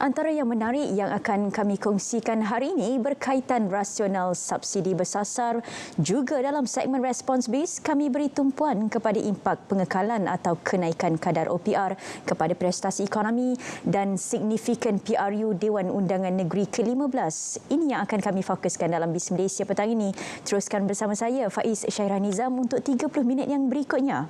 Antara yang menarik yang akan kami kongsikan hari ini berkaitan rasional subsidi bersasar. Juga dalam segmen Response Base, kami beri tumpuan kepada impak pengekalan atau kenaikan kadar OPR kepada prestasi ekonomi dan signifikan PRU Dewan Undangan Negeri ke-15. Ini yang akan kami fokuskan dalam Bis Malaysia petang ini. Teruskan bersama saya, Faiz Syairah Nizam, untuk 30 minit yang berikutnya.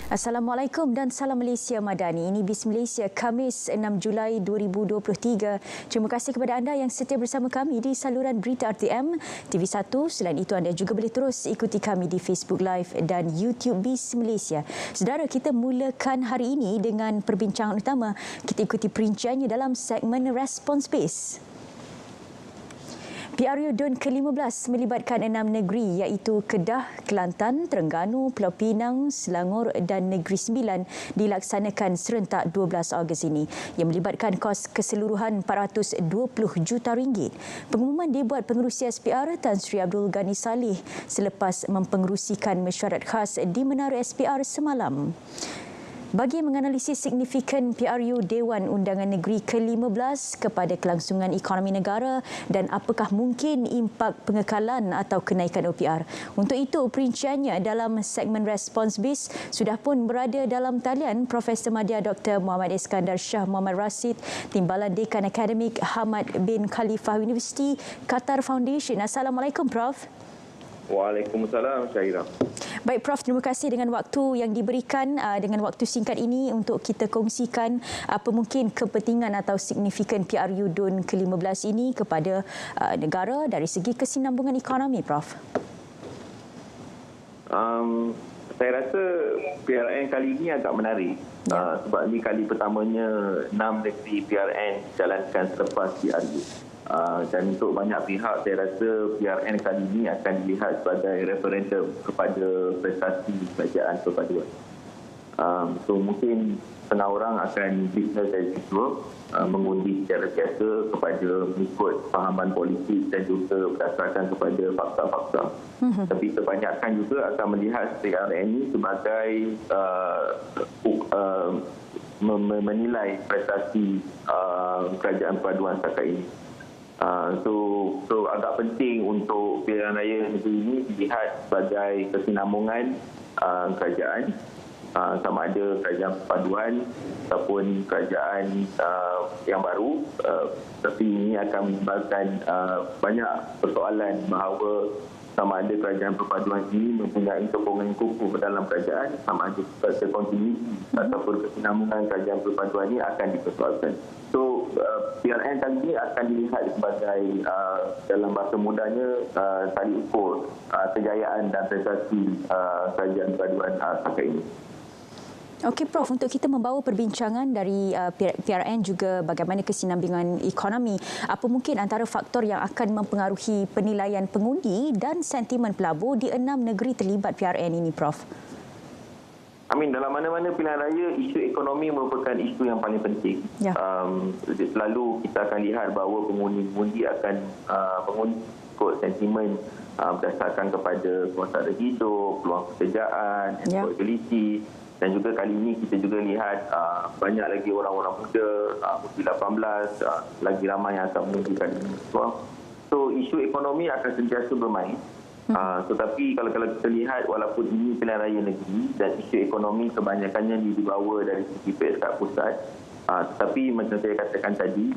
Assalamualaikum dan salam Malaysia Madani. Ini Bis Malaysia Khamis 6 Julai 2023. Terima kasih kepada anda yang setia bersama kami di saluran berita RTM TV1. Selain itu, anda juga boleh terus ikuti kami di Facebook Live dan YouTube Bis Malaysia. Saudara, kita mulakan hari ini dengan perbincangan utama. Kita ikuti perinciannya dalam segmen Response Base. PRU DUN ke-15 melibatkan 6 negeri iaitu Kedah, Kelantan, Terengganu, Pulau Pinang, Selangor dan Negeri Sembilan dilaksanakan serentak 12 Ogos ini yang melibatkan kos keseluruhan RM420 juta. Pengumuman dibuat Pengerusi SPR Tan Sri Abdul Ghani Saleh selepas mempengerusikan mesyuarat khas di Menara SPR semalam. Bagi menganalisis signifikan PRU Dewan Undangan Negeri ke-15 kepada kelangsungan ekonomi negara dan apakah mungkin impak pengekalan atau kenaikan OPR. Untuk itu, perinciannya dalam segmen Response Base sudah pun berada dalam talian Profesor Madya Dr. Muhammad Iskandar Shah Muhammad Rashid, Timbalan Dekan Akademik Hamad bin Khalifah Universiti Qatar Foundation. Assalamualaikum, Prof. Waalaikumsalam, Syairah. Baik, Prof, terima kasih dengan waktu yang diberikan, dengan waktu singkat ini untuk kita kongsikan apa mungkin kepentingan atau signifikan PRU DUN ke-15 ini kepada negara dari segi kesinambungan ekonomi, Prof. Saya rasa PRN kali ini agak menarik. Sebab ini kali pertamanya 6 negeri PRN jalankan selepas PRU. Dan untuk banyak pihak, saya rasa PRN kali ini akan dilihat sebagai referendum kepada prestasi kerajaan perpaduan. So mungkin setengah orang akan business as usual, mengundi secara biasa kepada mengikut fahaman politik dan juga berdasarkan kepada fakta-fakta. Tapi kebanyakan juga akan melihat PRN ini sebagai menilai prestasi kerajaan perpaduan setakat ini. So agak penting untuk pilihan raya negeri ini dilihat sebagai kesinambungan kerajaan, sama ada kerajaan perpaduan ataupun kerajaan yang baru. Tapi ini akan menimbulkan banyak persoalan bahawa sama ada kerajaan perpaduan ini mempunyai sokongan kukuh dalam kerajaan, sama ada kontinuiti ataupun kesinambungan kerajaan perpaduan ini akan dipersoalkan. So PRN kali ini akan dilihat sebagai dalam bahasa mudahnya tali ukur kejayaan dan prestasi kerajaan perpaduan setakat ini. Okey, Prof, untuk kita membawa perbincangan dari PRN juga bagaimana kesinambungan ekonomi, apa mungkin antara faktor yang akan mempengaruhi penilaian pengundi dan sentimen pelabur di 6 negeri terlibat PRN ini, Prof? Dalam mana-mana pilihan raya, isu ekonomi merupakan isu yang paling penting. Ya. Selalu kita akan lihat bahawa pengundi-pengundi akan mengikut sentimen berdasarkan kepada kuasa hidup, peluang pekerjaan, employability. Dan juga kali ini kita juga lihat banyak lagi orang-orang muda, usia 18, lagi ramai yang akan mengundi kali ini. So isu ekonomi akan sentiasa bermain. Tetapi kalau kita lihat, walaupun ini pilihan raya negeri dan isu ekonomi kebanyakannya dibawa dari segi PSK pusat, tetapi macam saya katakan tadi,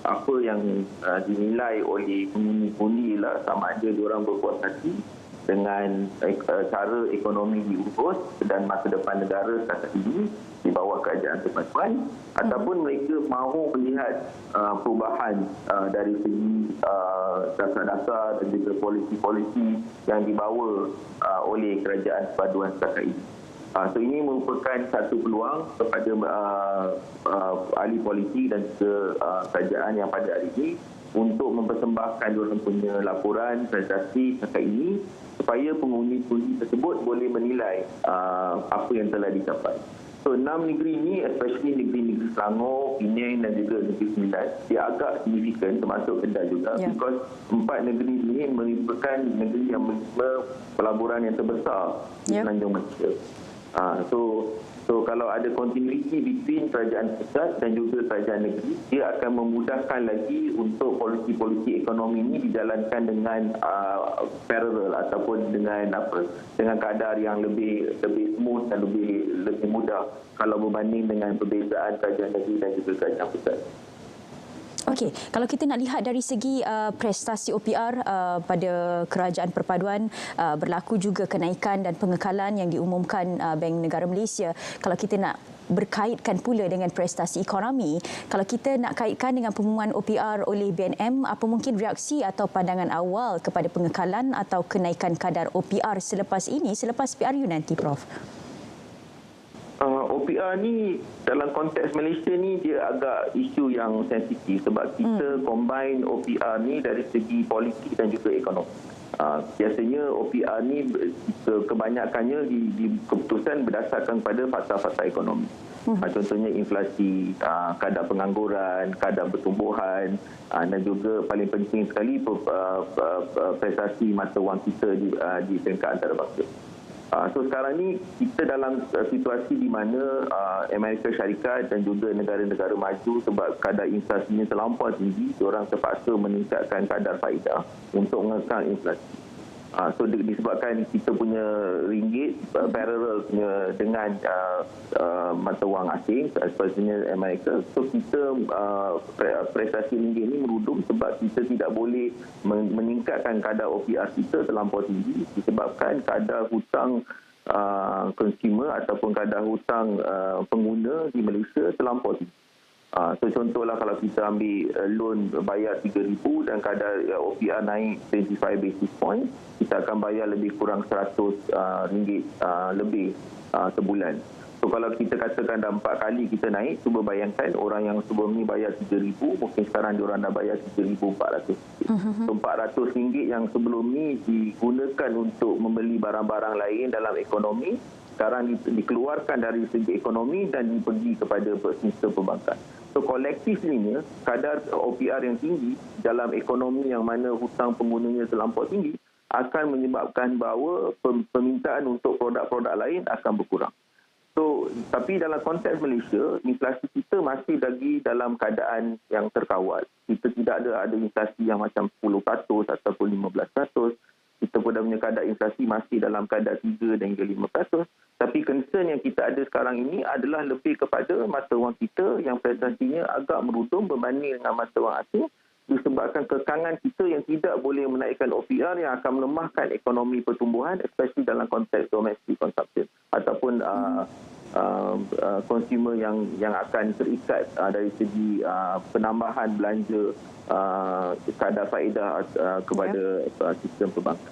apa yang dinilai oleh pengundi-pengundi ialah sama ada diorang berpuas hati dengan cara ekonomi diurus dan masa depan negara setakat ini di bawah kerajaan persatuan, ataupun mereka mahu melihat perubahan dari segi dasar-dasar dan juga polisi-polisi yang dibawa oleh kerajaan perpaduan setakat ini. So ini merupakan satu peluang kepada ahli polisi dan juga kerajaan yang pada hari ini untuk mempersembahkan diorang punya laporan prestasi setakat ini supaya pengundi-pengundi tersebut boleh menilai apa yang telah dicapai. So 6 negeri ini, especially negeri-negeri Selangor, Penang dan juga Negeri Sembilan, dia agak signifikan termasuk Kedah juga, because 4 negeri ini merupakan negeri yang menerima pelaburan yang terbesar di Semenanjung Malaysia. So kalau ada continuity between kerajaan pusat dan juga kerajaan negeri, dia akan memudahkan lagi untuk polisi-polisi ekonomi ini dijalankan dengan parallel ataupun dengan kadar yang lebih smooth dan lebih mudah kalau berbanding dengan perbezaan kerajaan negeri dan juga kerajaan pusat. Okey, kalau kita nak lihat dari segi prestasi OPR pada kerajaan perpaduan, berlaku juga kenaikan dan pengekalan yang diumumkan Bank Negara Malaysia. Kalau kita nak berkaitkan pula dengan prestasi ekonomi, kalau kita nak kaitkan dengan pengumuman OPR oleh BNM, apa mungkin reaksi atau pandangan awal kepada pengekalan atau kenaikan kadar OPR selepas PRU nanti, Prof? OPR ni dalam konteks Malaysia ni dia agak isu yang sensitif sebab kita combine OPR ni dari segi politik dan juga ekonomi. Biasanya OPR ni kebanyakannya di keputusan berdasarkan pada fakta-fakta ekonomi. Contohnya inflasi, kadar pengangguran, kadar pertumbuhan dan juga paling penting sekali prestasi mata wang kita di peringkat antarabangsa. So sekarang ni kita dalam situasi di mana Amerika Syarikat dan juga negara-negara maju sebab kadar inflasinya terlampau tinggi, diorang terpaksa meningkatkan kadar faedah untuk mengekang inflasi. So disebabkan kita punya ringgit parallel dengan mata wang asing, especially Amerika, so kita prestasi ringgit ini merudum sebab kita tidak boleh meningkatkan kadar OPR kita terlampau tinggi disebabkan kadar hutang consumer ataupun kadar hutang pengguna di Malaysia terlampau tinggi. So contohlah kalau kita ambil loan bayar 3,000 dan kadar OPR naik 25 basis point, kita akan bayar lebih kurang 100 ringgit lebih sebulan. So kalau kita katakan dah 4 kali kita naik, cuba bayangkan orang yang sebelum ni bayar 3,000, mungkin sekarang diorang dah bayar 3,400. So 400 ringgit yang sebelum ni digunakan untuk membeli barang-barang lain dalam ekonomi, sekarang dikeluarkan dari segi ekonomi dan pergi kepada sistem perbankan. So kolektifnya kadar OPR yang tinggi dalam ekonomi yang mana hutang penggunanya terlampau tinggi akan menyebabkan bahawa permintaan untuk produk-produk lain akan berkurang. So tapi dalam konteks Malaysia, inflasi kita masih lagi dalam keadaan yang terkawal. Kita tidak ada inflasi yang macam 10% ataupun 15%. Kita pun dah punya kadar inflasi masih dalam kadar 3 dan hingga 5%. Tapi concern yang kita ada sekarang ini adalah lebih kepada mata wang kita yang prestasinya agak merudum berbanding dengan mata wang asing disebabkan kekangan kita yang tidak boleh menaikkan OPR yang akan melemahkan ekonomi pertumbuhan, especially dalam konteks domestic consumption ataupun consumer yang akan terikat dari segi penambahan belanja kadar faedah kepada sistem perbankan.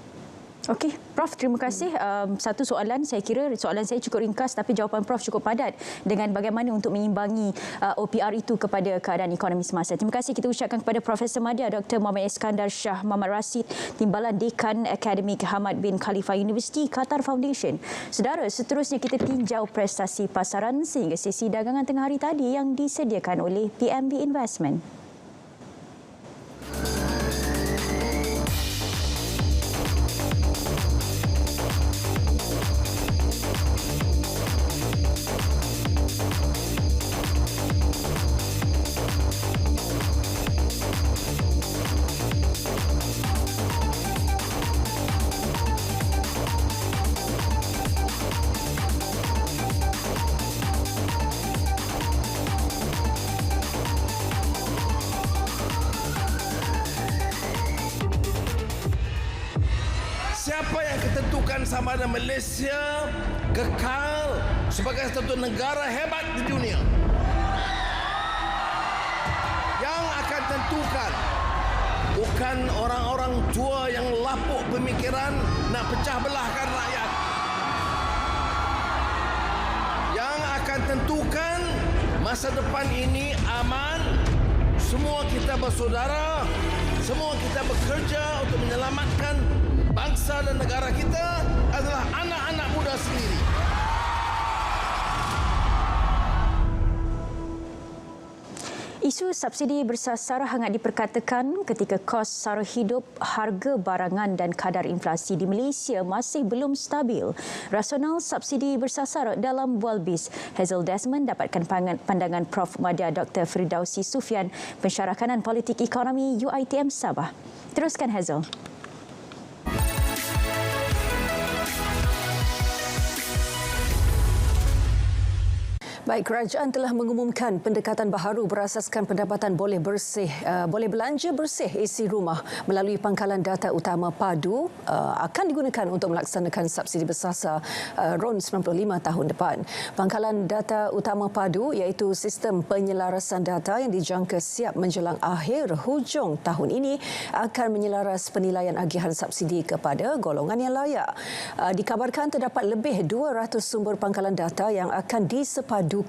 Okey, Prof, terima kasih. Satu soalan, saya kira soalan saya cukup ringkas tapi jawapan Prof cukup padat dengan bagaimana untuk menyimbangi OPR itu kepada keadaan ekonomi semasa. Terima kasih kita ucapkan kepada Profesor Madya Dr. Muhammad Iskandar Shah Muhammad Rashid, Timbalan Dekan Akademik Hamad bin Khalifa University Qatar Foundation. Saudara, seterusnya kita tinjau prestasi pasaran sehingga sesi dagangan tengah hari tadi yang disediakan oleh PMB Investment. sama ada Malaysia kekal sebagai satu negara hebat di dunia. Yang akan tentukan bukan orang-orang tua yang lapuk pemikiran nak pecah belahkan rakyat. Yang akan tentukan masa depan ini aman, semua kita bersaudara, semua kita bekerja untuk menyelamatkan bangsa dan negara kita adalah anak-anak muda sendiri. Isu subsidi bersasar hangat diperkatakan ketika kos sara hidup, harga barangan dan kadar inflasi di Malaysia masih belum stabil. Rasional subsidi bersasar dalam Bualbis. Hazel Desmond dapatkan pandangan Prof. Madya Dr. Firdausi Sufian, pensyarah kanan politik ekonomi UiTM Sabah. Teruskan Hazel. Baik, kerajaan telah mengumumkan pendekatan baharu berasaskan pendapatan boleh belanja bersih isi rumah melalui pangkalan data utama padu akan digunakan untuk melaksanakan subsidi bersasar RON 95 tahun depan. Pangkalan data utama padu iaitu sistem penyelarasan data yang dijangka siap menjelang akhir hujung tahun ini akan menyelaras penilaian agihan subsidi kepada golongan yang layak. Dikabarkan terdapat lebih 200 sumber pangkalan data yang akan disepadukan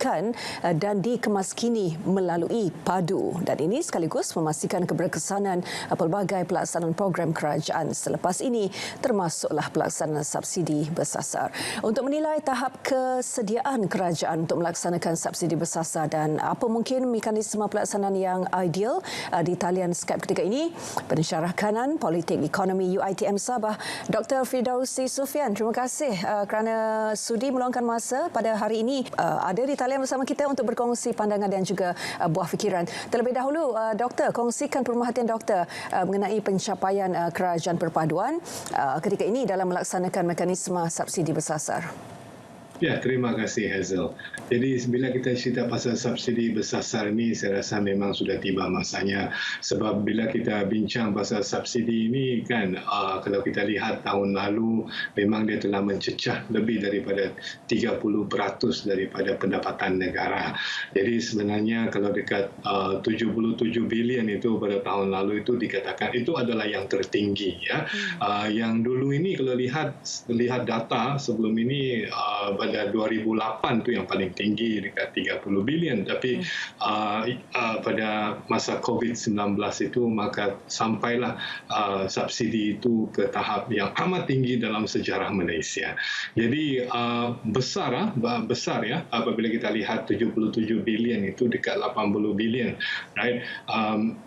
dan dikemaskini melalui padu, dan ini sekaligus memastikan keberkesanan pelbagai pelaksanaan program kerajaan selepas ini, termasuklah pelaksanaan subsidi bersasar. Untuk menilai tahap kesediaan kerajaan untuk melaksanakan subsidi bersasar dan apa mungkin mekanisme pelaksanaan yang ideal, di talian Skype ketika ini pensyarah kanan politik ekonomi UiTM Sabah Dr. Firdausi Sufian. Terima kasih kerana sudi meluangkan masa pada hari ini. Ada di talian bersama kita untuk berkongsi pandangan dan juga buah fikiran. Terlebih dahulu, Doktor, kongsikan pemerhatian Doktor mengenai pencapaian kerajaan perpaduan ketika ini dalam melaksanakan mekanisme subsidi bersasar. Ya, terima kasih Hazel. Jadi bila kita cerita pasal subsidi bersasar ini, saya rasa memang sudah tiba masanya. Sebab bila kita bincang pasal subsidi ini kan, kalau kita lihat tahun lalu memang dia telah mencecah lebih daripada 30% daripada pendapatan negara. Jadi sebenarnya kalau dekat 77 bilion itu pada tahun lalu itu dikatakan itu adalah yang tertinggi. Ya. Yang dulu ini kalau lihat data sebelum ini pada 2008 tu yang paling tinggi dekat 30 bilion, tapi pada masa COVID-19 itu maka sampailah subsidi itu ke tahap yang amat tinggi dalam sejarah Malaysia. Jadi besar ya apabila kita lihat 77 bilion itu dekat 80 bilion, right?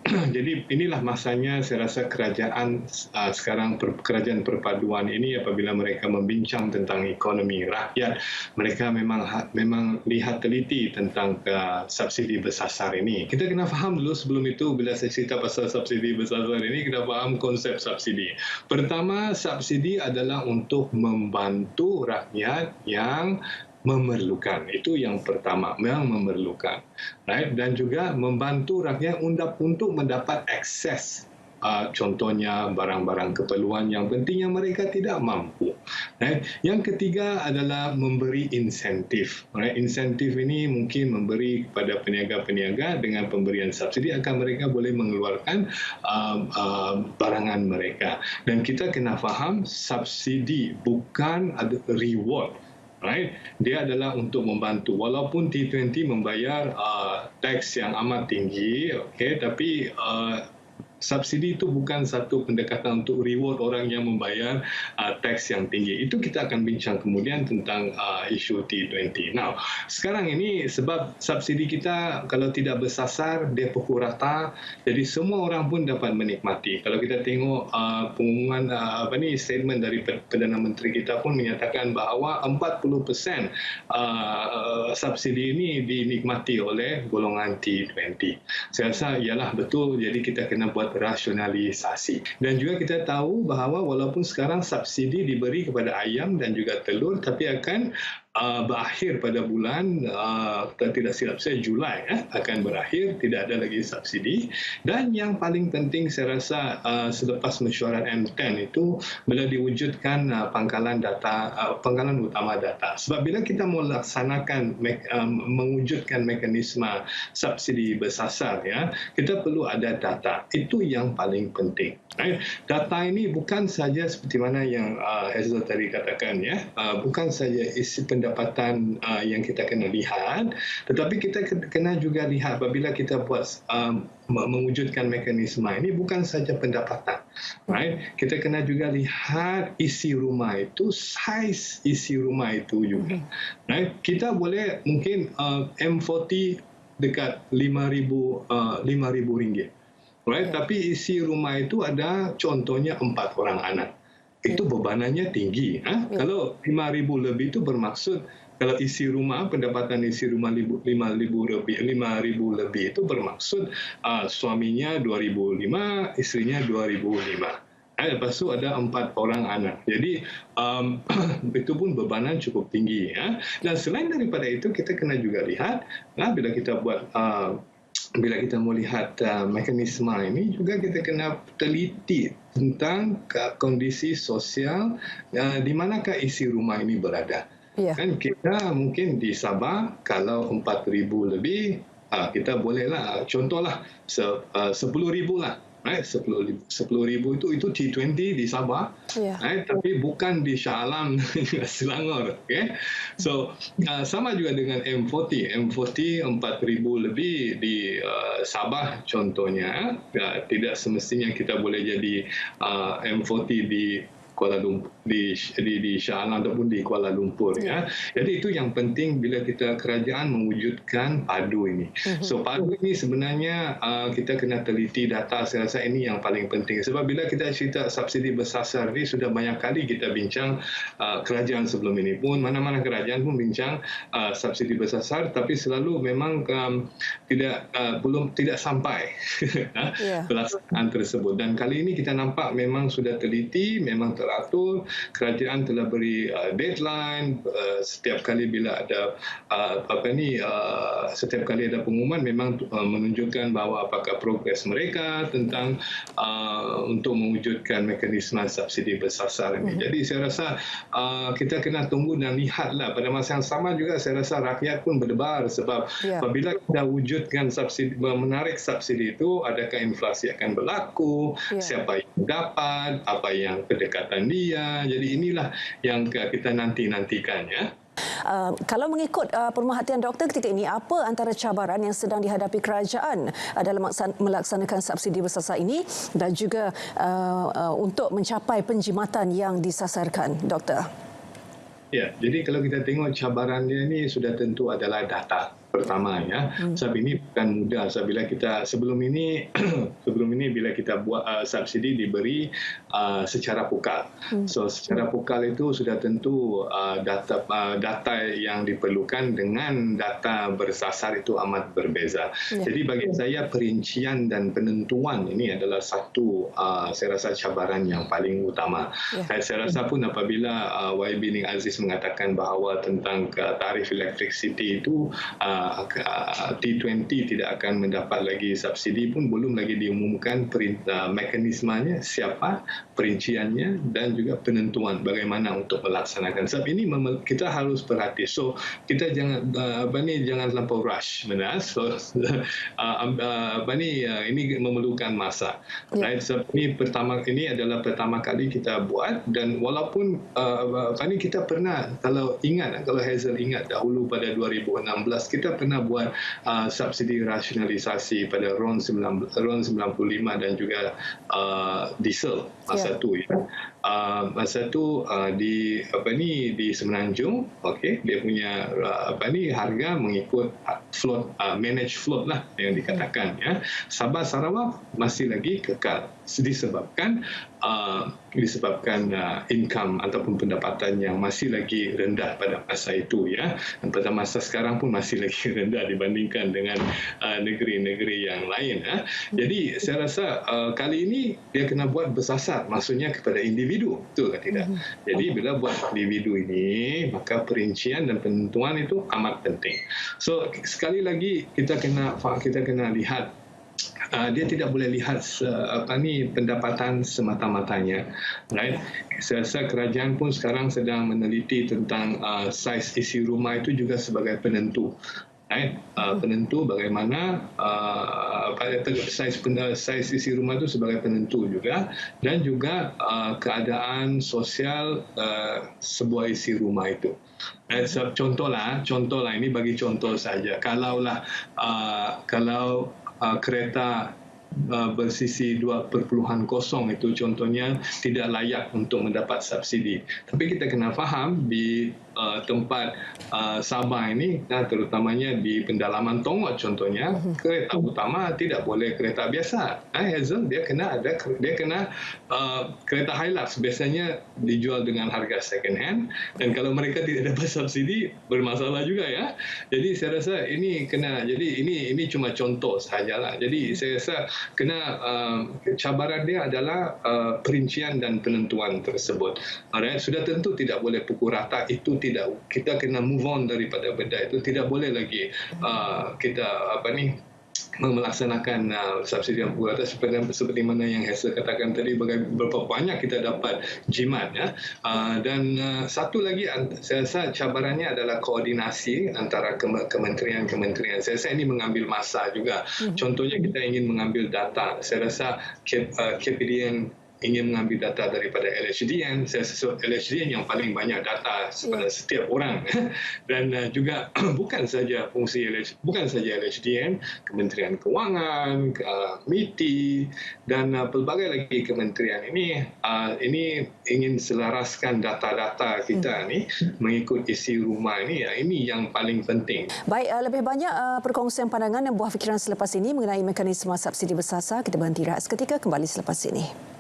Jadi inilah masanya saya rasa kerajaan sekarang, kerajaan perpaduan ini apabila mereka membincang tentang ekonomi rakyat, mereka memang lihat teliti tentang subsidi bersasar ini. Kita kena faham dulu sebelum itu, bila saya cerita pasal subsidi bersasar ini, kita faham konsep subsidi. Pertama, subsidi adalah untuk membantu rakyat yang memerlukan. Itu yang pertama, yang memerlukan. Right? Dan juga membantu rakyat untuk mendapat akses. Contohnya barang-barang keperluan yang penting yang mereka tidak mampu. Right? Yang ketiga adalah memberi insentif. Right? Insentif ini mungkin memberi kepada peniaga-peniaga dengan pemberian subsidi agar mereka boleh mengeluarkan barangan mereka. Dan kita kena faham subsidi bukan reward. Right? Dia adalah untuk membantu. Walaupun T20 membayar teks yang amat tinggi, okay, tapi subsidi itu bukan satu pendekatan untuk reward orang yang membayar teks yang tinggi. Itu kita akan bincang kemudian tentang isu T20. Now, sekarang ini sebab subsidi kita kalau tidak bersasar, dia pukul rata, jadi semua orang pun dapat menikmati. Kalau kita tengok pengumuman statement dari Perdana Menteri kita pun menyatakan bahawa 40% subsidi ini dinikmati oleh golongan T20. Saya rasa ialah betul, jadi kita kena buat rasionalisasi. Dan juga kita tahu bahawa walaupun sekarang subsidi diberi kepada ayam dan juga telur, tapi akan berakhir pada bulan tidak silap saya Julai akan berakhir, tidak ada lagi subsidi. Dan yang paling penting saya rasa selepas mesyuarat M10 itu bila diwujudkan pangkalan utama data. Sebab bila kita melaksanakan mewujudkan mekanisme subsidi bersasar, kita perlu ada data. Itu yang paling penting. Data ini bukan saja seperti mana yang Hazel tadi katakan, bukan saja isi pendapatan yang kita kena lihat, tetapi kita kena juga lihat apabila kita buat mewujudkan mekanisme ini bukan saja pendapatan, kita kena juga lihat isi rumah itu, saiz isi rumah itu juga. Kita boleh mungkin M40 dekat RM5,000. Tapi isi rumah itu ada contohnya 4 orang anak. Itu bebanannya tinggi. Kalau 5,000 lebih itu bermaksud kalau isi rumah, pendapatan isi rumah 5,000 lebih itu bermaksud suaminya 2,500, istrinya 2,500. Lepas itu ada 4 orang anak. Jadi itu pun bebanan cukup tinggi. Dan selain daripada itu kita kena juga lihat bila kita melihat mekanisme ini juga kita kena teliti tentang kondisi sosial di manakah isi rumah ini berada. Kan kita mungkin di Sabah kalau 4,000 lebih kita bolehlah contohlah 10,000 lah. 10,000 itu T20 di Sabah, tapi bukan di Shah Alam Selangor. So sama juga dengan M40 4,000 lebih di Sabah contohnya. Tidak semestinya kita boleh jadi M40 di Kuala Lumpur, di Shah Alam ataupun di Kuala Lumpur. Jadi itu yang penting bila kita kerajaan mewujudkan padu ini. So padu ini sebenarnya kita kena teliti data. Saya rasa ini yang paling penting. Sebab bila kita cerita subsidi bersasar ini sudah banyak kali kita bincang kerajaan sebelum ini pun, mana-mana kerajaan pun bincang subsidi bersasar, tapi selalu memang tidak sampai pelaksanaan tersebut. Dan kali ini kita nampak memang sudah teliti, memang teratur, kerajaan telah beri deadline setiap kali bila ada setiap kali ada pengumuman memang menunjukkan bahawa apakah progres mereka tentang untuk mewujudkan mekanisme subsidi bersasar ini. Jadi saya rasa kita kena tunggu dan lihatlah. Pada masa yang sama juga saya rasa rakyat pun berdebar sebab apabila kita wujudkan subsidi, menarik subsidi itu, adakah inflasi akan berlaku, siapa yang dapat, apa yang kedekatan dia. Jadi inilah yang kita nantikan. Kalau mengikut pemerhatian doktor ketika ini, apa antara cabaran yang sedang dihadapi kerajaan dalam melaksanakan subsidi bersasar ini dan juga untuk mencapai penjimatan yang disasarkan, doktor? Ya, jadi kalau kita tengok cabaran dia ini sudah tentu adalah data pertama sebab ini bukan mudah. Sebelum ini bila kita buat subsidi diberi secara pukal. So secara pukal itu sudah tentu data yang diperlukan dengan data bersasar itu amat berbeza. Jadi bagi saya perincian dan penentuan ini adalah satu saya rasa cabaran yang paling utama. Saya rasa pun apabila YB Ning Aziz mengatakan bahawa tentang tarif elektrisiti itu T20 tidak akan mendapat lagi subsidi pun belum lagi diumumkan mekanismenya, siapa, perinciannya dan juga penentuan bagaimana untuk melaksanakan. Sebab ini kita harus perhati. So kita jangan terlampau rush. So ini memerlukan masa. Sebab ini adalah pertama kali kita buat dan walaupun kita pernah, kalau Hazel ingat dahulu pada 2016 kita pernah buat subsidi rasionalisasi pada RON 95 dan juga diesel masa tu masa tu di Semenanjung, dia punya harga mengikut float, manage float lah yang dikatakan. Sabah Sarawak masih lagi kekal disebabkan disebabkan income ataupun pendapatan yang masih lagi rendah pada masa itu, ya. Dan pada masa sekarang pun masih lagi rendah dibandingkan dengan negeri-negeri yang lain. Jadi saya rasa kali ini dia kena buat bersasar, maksudnya kepada individu, betul ke tidak? Jadi bila buat individu ini, maka perincian dan penentuan itu amat penting. So sekali lagi kita kena lihat, dia tidak boleh lihat pendapatan semata-matanya, right? Saya rasa kerajaan pun sekarang sedang meneliti tentang saiz isi rumah itu juga sebagai penentu. Right? Penentu bagaimana saiz isi rumah itu sebagai penentu juga, dan juga keadaan sosial sebuah isi rumah itu. Contohlah ini bagi contoh saja. Kalau kereta bersisi 2.0 itu contohnya tidak layak untuk mendapat subsidi. Tapi kita kena faham di tempat Sabah ini, terutamanya di pendalaman Tongot contohnya, kereta utama tidak boleh kereta biasa. Hazel, dia kena kereta Hilux, biasanya dijual dengan harga second hand, dan kalau mereka tidak dapat subsidi bermasalah juga, ya. Jadi saya rasa ini cuma contoh sahajalah. Jadi saya rasa cabaran dia adalah perincian dan penentuan tersebut. Alright, sudah tentu tidak boleh pukul rata, itu tidak, kita kena move on daripada benda itu. Tidak boleh lagi kita melaksanakan subsidi yang pukul rata seperti mana yang Hazel katakan tadi, berapa banyak kita dapat jimat, ya. Dan satu lagi saya rasa cabarannya adalah koordinasi antara kementerian-kementerian. Saya rasa ini mengambil masa juga. Contohnya kita ingin mengambil data, saya rasa KPDN ingin mengambil data daripada LHDN. Saya rasa LHDN yang paling banyak data pada setiap orang, dan juga bukan saja LHDN, Kementerian Kewangan, MITI, dan pelbagai lagi kementerian ini ingin selaraskan data-data kita ni mengikut isi rumah ini. Ini yang paling penting. Baik, lebih banyak perkongsian pandangan dan buah fikiran selepas ini mengenai mekanisme subsidi bersasar. Kita berhenti rehat seketika, kembali selepas ini.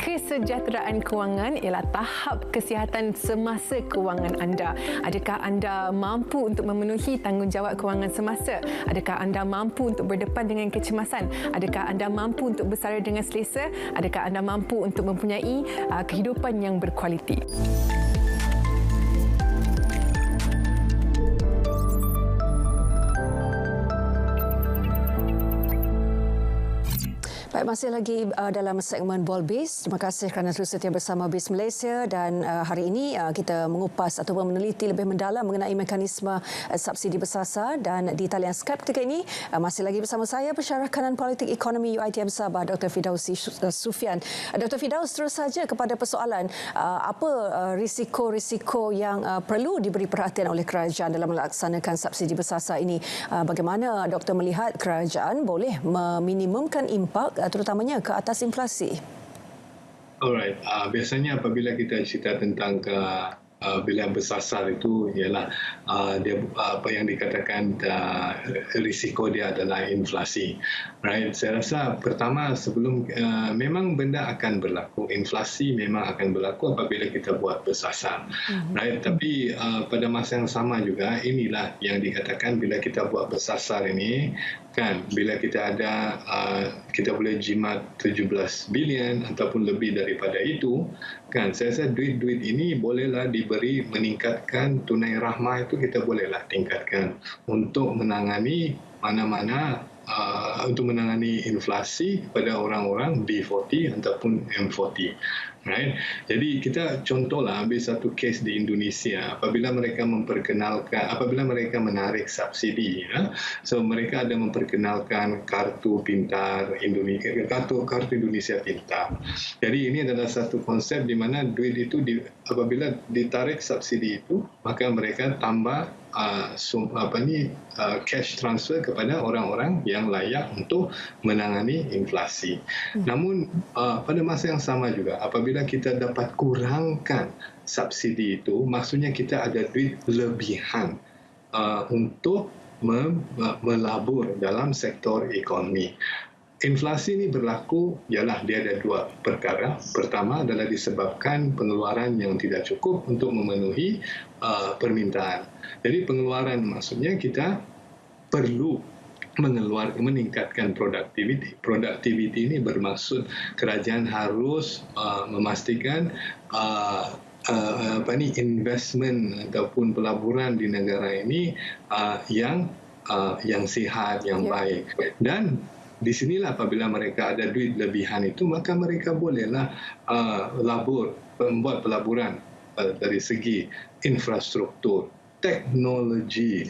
Kesejahteraan kewangan ialah tahap kesihatan semasa kewangan anda. Adakah anda mampu untuk memenuhi tanggungjawab kewangan semasa? Adakah anda mampu untuk berdepan dengan kecemasan? Adakah anda mampu untuk bersara dengan selesa? Adakah anda mampu untuk mempunyai kehidupan yang berkualiti? Baik, masih lagi dalam segmen Ball Biz. Terima kasih kerana terus setia bersama Biz Malaysia, dan hari ini kita mengupas ataupun meneliti lebih mendalam mengenai mekanisme subsidi bersasar, dan di talian Skype ketika ini masih lagi bersama saya Pensyarah Kanan Politik Ekonomi UiTM Sabah, Dr. Firdausi Sufian. Dr. Firdaus, terus saja kepada persoalan apa risiko-risiko yang perlu diberi perhatian oleh kerajaan dalam melaksanakan subsidi bersasar ini. Bagaimana doktor melihat kerajaan boleh meminimumkan impak terutamanya ke atas inflasi? Alright, biasanya apabila kita cerita tentang bila bersasar itu ialah dia apa yang dikatakan risiko dia adalah inflasi, right? Saya rasa pertama sebelum memang benda akan berlaku, inflasi memang akan berlaku apabila kita buat bersasar, right? Tapi pada masa yang sama juga inilah yang dikatakan bila kita buat bersasar ini kan, bila kita ada kita boleh jimat 17 bilion ataupun lebih daripada itu kan, saya rasa duit-duit ini bolehlah diberi meningkatkan tunai rahmah, itu kita bolehlah tingkatkan untuk menangani mana-mana untuk menangani inflasi pada orang-orang B40 ataupun M40, right? Jadi kita contohlah ambil satu kes di Indonesia, apabila mereka menarik subsidi, ya. So mereka ada memperkenalkan kartu pintar Indonesia, kartu Indonesia Pintar. Jadi ini adalah satu konsep di mana duit itu apabila ditarik subsidi itu, maka mereka tambah cash transfer kepada orang-orang yang layak untuk menangani inflasi. Namun pada masa yang sama juga, apabila kita dapat kurangkan subsidi itu, maksudnya kita ada duit lebihan untuk melabur dalam sektor ekonomi. Inflasi ini berlaku, ialah dia ada dua perkara. Pertama adalah disebabkan pengeluaran yang tidak cukup untuk memenuhi permintaan. Jadi pengeluaran maksudnya kita perlu meningkatkan produktiviti. Produktiviti ini bermaksud kerajaan harus memastikan investment ataupun pelaburan di negara ini yang sihat, yang baik. Dan di sinilah apabila mereka ada duit lebihan itu, maka mereka bolehlah membuat pelaburan dari segi infrastruktur, teknologi,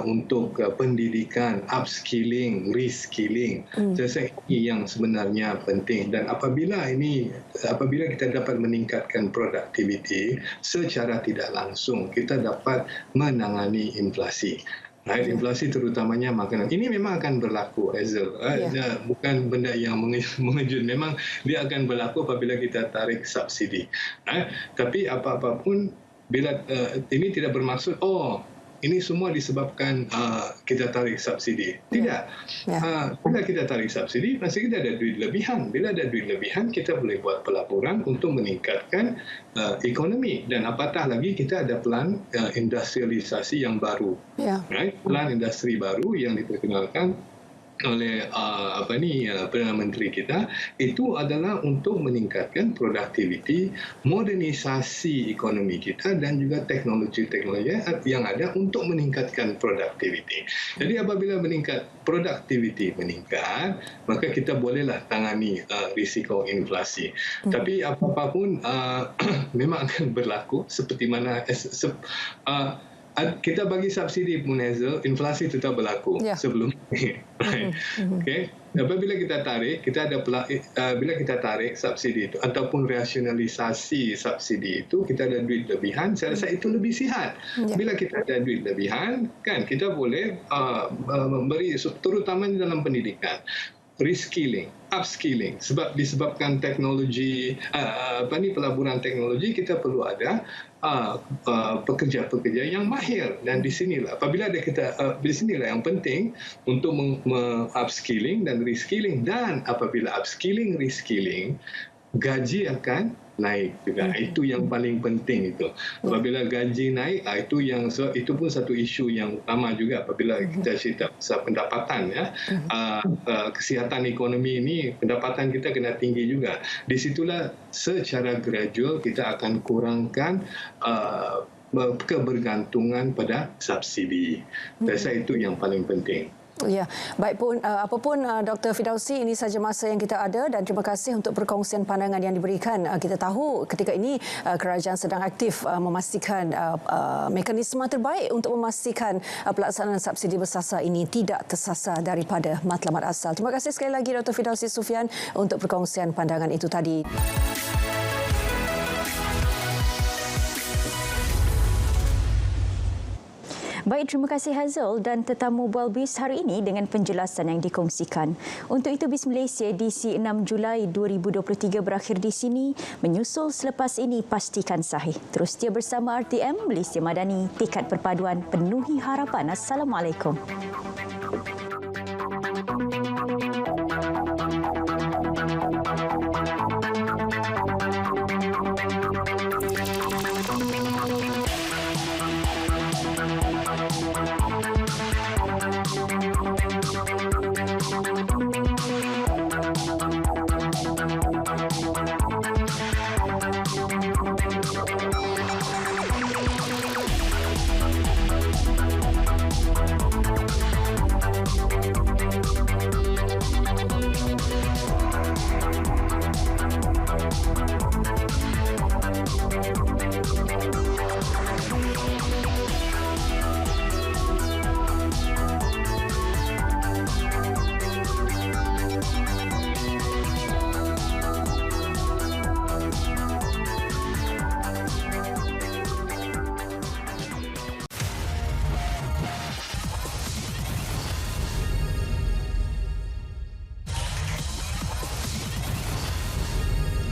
untuk pendidikan, upskilling, reskilling. Saya ini yang sebenarnya penting. Dan apabila kita dapat meningkatkan produktiviti secara tidak langsung, kita dapat menangani inflasi. Inflasi terutamanya makanan. Ini memang akan berlaku, Hazel. Bukan benda yang mengejut. Memang dia akan berlaku apabila kita tarik subsidi. Tapi apa-apapun, bila ini tidak bermaksud ini semua disebabkan kita tarik subsidi. Tidak. Bila kita tarik subsidi, pasti kita ada duit lebihan. Bila ada duit lebihan, kita boleh buat pelaburan untuk meningkatkan ekonomi. Dan apatah lagi, kita ada plan industrialisasi yang baru. Plan industri baru yang diperkenalkan oleh Perdana Menteri kita, itu adalah untuk meningkatkan produktiviti, modernisasi ekonomi kita dan juga teknologi-teknologi yang ada untuk meningkatkan produktiviti. Jadi apabila produktiviti meningkat, maka kita bolehlah tangani risiko inflasi. Tapi apapun memang akan berlaku seperti mana kita bagi subsidi pun, Hazel, inflasi tetap berlaku sebelum ini. Okay. Apabila kita tarik, bila kita tarik subsidi itu ataupun rasionalisasi subsidi itu, kita ada duit lebihan, saya rasa itu lebih sihat. Bila kita ada duit lebihan, kan kita boleh memberi, terutama dalam pendidikan, reskilling, upskilling. Disebabkan teknologi, pelaburan teknologi, kita perlu ada pekerja-pekerja yang mahir. Dan di sinilah di sinilah yang penting untuk upskilling dan reskilling. Dan apabila upskilling, reskilling, gaji akan naik juga. Itu yang paling penting itu. Apabila gaji naik, itu pun satu isu yang utama juga apabila kita cerita pasal pendapatan, kesihatan ekonomi ini, pendapatan kita kena tinggi juga. Di situlah secara gradual kita akan kurangkan kebergantungan pada subsidi. Saya itu yang paling penting. Ya, baik pun apapun Dr. Fidausi, ini saja masa yang kita ada dan terima kasih untuk perkongsian pandangan yang diberikan. Kita tahu ketika ini kerajaan sedang aktif memastikan mekanisme terbaik untuk memastikan pelaksanaan subsidi bersasar ini tidak tersasar daripada matlamat asal. Terima kasih sekali lagi Dr. Fidausi Sufian untuk perkongsian pandangan itu tadi. Baik, terima kasih Hazel dan tetamu Bualbis hari ini dengan penjelasan yang dikongsikan. Untuk itu, BIS Malaysia edisi 6 Julai 2023 berakhir di sini. Menyusul selepas ini, pastikan sahih. Terus setia bersama RTM, Malaysia Madani, Tikat Perpaduan Penuhi Harapan. Assalamualaikum.